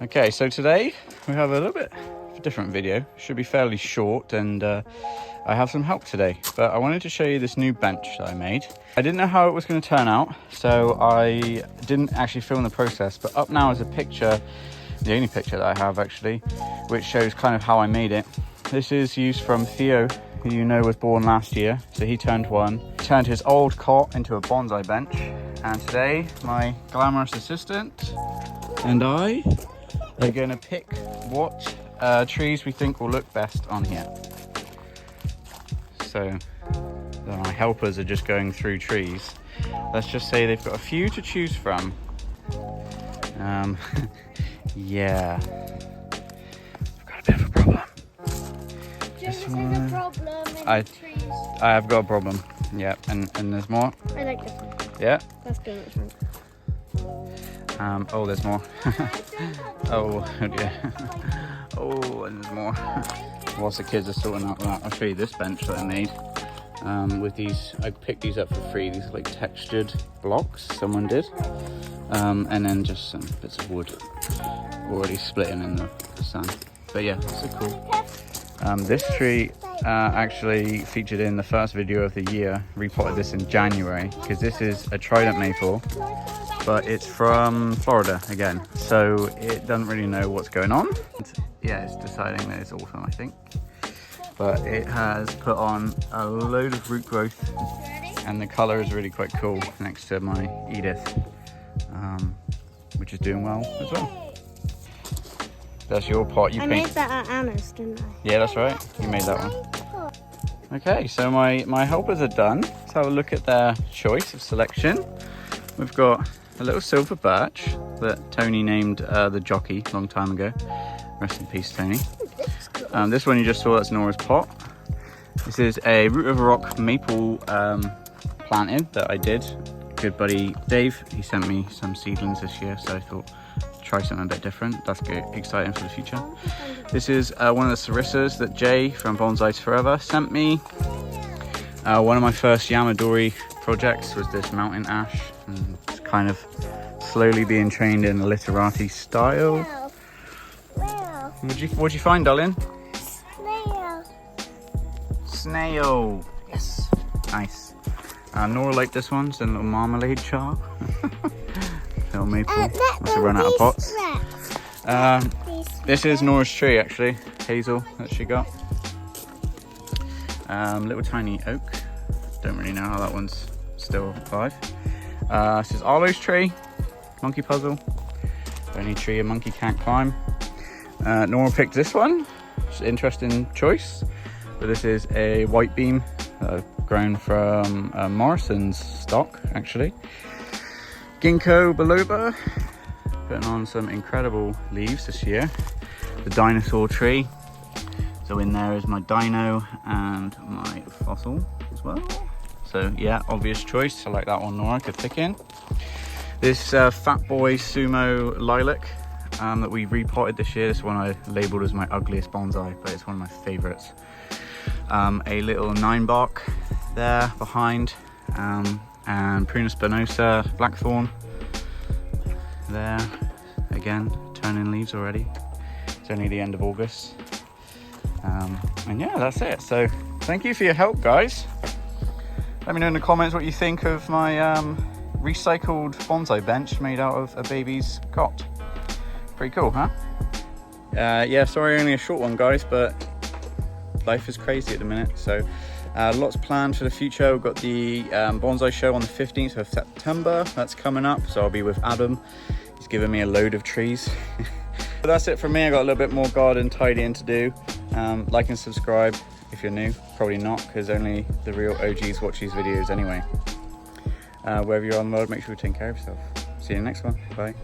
Okay, so today we have a little bit of a different video. Should be fairly short, and I have some help today. But I wanted to show you this new bench that I made. I didn't know how it was going to turn out, so I didn't actually film the process. But up now is a picture, the only picture that I have actually, which shows kind of how I made it. This is used from Theo, who you know was born last year. So he turned one, turned his old cot into a bonsai bench. And today, my glamorous assistant and I are going to pick what trees we think will look best on here. So my helpers are just going through trees. Let's just say they've got a few to choose from. Yeah, I've got a bit of a problem. There's a problem in the trees. I have got a problem. Yeah, and there's more. I like this one. Yeah. That's good. Oh, there's more. Oh dear. Oh, and there's more. Whilst the kids are sorting out that, I'll show you this bench that I made. With these, I picked these up for free. These are like textured blocks, someone did. And then just some bits of wood already splitting in the sand. But yeah, so cool. This tree actually featured in the first video of the year. Repotted this in January because this is a Trident Maple, but it's from Florida again, so it doesn't really know what's going on. Yeah, it's deciding that it's autumn, I think. But it has put on a load of root growth, and the colour is really quite cool next to my Edith, which is doing well as well. That's your pot. I made that at Anna's, didn't I? Yeah, that's right. You made that one. Okay, so my helpers are done. Let's have a look at their choice of selection. We've got a little silver birch that Tony named the jockey a long time ago. Rest in peace, Tony. This one you just saw, that's Nora's pot. This is a root of a rock maple planting that I did. Good buddy Dave, he sent me some seedlings this year, so I thought try something a bit different. That's good, exciting for the future. This is one of the sarissas that Jay from Bonsai Forever sent me. One of my first Yamadori projects was this mountain ash, and it's kind of slowly being trained in a literati style. What'd you find, darling? Snail. Snail. Yes. Nice. Nora liked this one. It's a little marmalade jar. Little maple. Must have run out of pots. This is Nora's tree, actually. Hazel that she got. Little tiny oak. Don't really know how that one's still alive. This is Arlo's tree. Monkey puzzle. Only tree a monkey can't climb. Nora picked this one. It's an interesting choice. But this is a white beam grown from Morrison's stock, actually. Ginkgo biloba, putting on some incredible leaves this year. The dinosaur tree. So in there is my dino and my fossil as well. So yeah, obvious choice. I like that one, Nora. Good picking. This Fat Boy Sumo Lilac that we repotted this year. This one I labelled as my ugliest bonsai, but it's one of my favourites. A little 9-bark there behind, and Prunus spinosa blackthorn there. Again, turning leaves already. It's only the end of August. And yeah, that's it. So thank you for your help, guys. Let me know in the comments what you think of my recycled bonsai bench made out of a baby's cot. Pretty cool, huh? Yeah, sorry, only a short one, guys, but life is crazy at the minute. So lots planned for the future. We've got the bonsai show on the 15th of September. That's coming up. So I'll be with Adam. He's given me a load of trees. But that's it from me. I got a little bit more garden tidying to do. Like and subscribe if you're new. Probably not, because only the real OGs watch these videos anyway. Wherever you're on the world, make sure you take care of yourself. See you in the next one. Bye.